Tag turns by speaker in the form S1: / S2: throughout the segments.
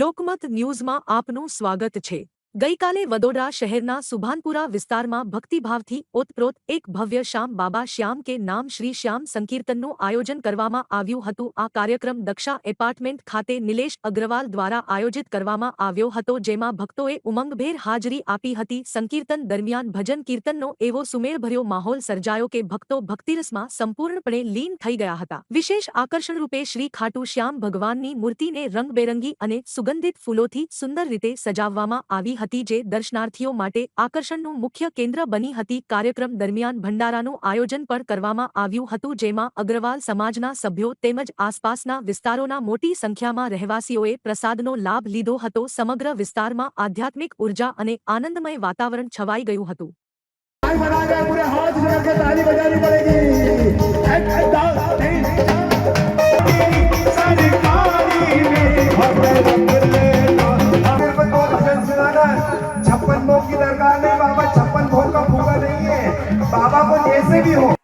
S1: લોકમત ન્યૂઝમાં આપનું સ્વાગત છે। ગઈકાલે વડોદરા શહેરના સુભાનપુરા વિસ્તારમાં ભક્તિભાવથી ઓતપ્રોત એક ભવ્ય શ્યામ બાબા શ્યામ કે નામ શ્રી શ્યામ સંકીર્તનનું આયોજન કરવામાં આવ્યું હતું। આ કાર્યક્રમ દક્ષા એપાર્ટમેન્ટ ખાતે નિલેશ અગ્રવાલ દ્વારા આયોજિત કરવામાં આવ્યો હતો, જેમાં ભક્તોએ ઉમંગભેર હાજરી આપી હતી। સંકીર્તન દરમિયાન ભજન કીર્તનનો એવો સુમેળભર્યો માહોલ સર્જાયો કે ભક્તો ભક્તિરસમાં સંપૂર્ણપણે લીન થઈ ગયા હતા। વિશેષ આકર્ષણ રૂપે શ્રી ખાટુ શ્યામ ભગવાનની મૂર્તિને રંગબેરંગી અને સુગંધિત ફૂલોથી સુંદર રીતે સજાવવામાં આવી હતી, જે દર્શનાર્થીઓ માટે આકર્ષણનું મુખ્ય કેન્દ્ર બની હતી। કાર્યક્રમ દરમિયાન ભંડારાનું આયોજન પણ કરવામાં આવ્યું હતું, જેમાં અગ્રવાલ સમાજના સભ્યો તેમજ આસપાસના વિસ્તારોના મોટી સંખ્યામાં રહેવાસીઓએ પ્રસાદનો લાભ લીધો હતો। સમગ્ર વિસ્તારમાં આધ્યાત્મિક ઉર્જા અને આનંદમય વાતાવરણ છવાઈ ગયું હતું।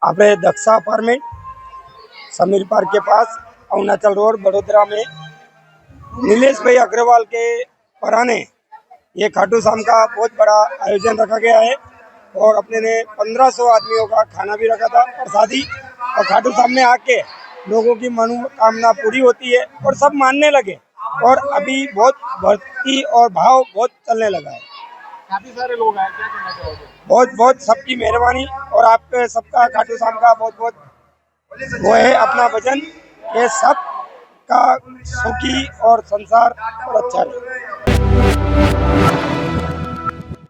S2: આપણે दक्षा अपार्टमेंट समीर पार्क के पास अरुणाचल रोड बड़ोदरा में नीलेश भाई अग्रवाल के पराने ये खाटू शाम का बहुत बड़ा आयोजन रखा गया है और अपने ने 1500 आदमियों का खाना भी रखा था प्रसादी। और खाटू शाम में आके लोगों की मनोकामना पूरी होती है और सब मानने लगे और अभी बहुत भक्ति और भाव बहुत चलने लगा है।
S3: काफी सारे लोग आए, क्या कहना चाहोगे?
S2: बहुत बहुत सबकी मेहरबानी और आपके सबका खाटू शाम का बहुत बहुत वो है अपना वचन ये सब का सुखी और संसार और अच्छा रहे।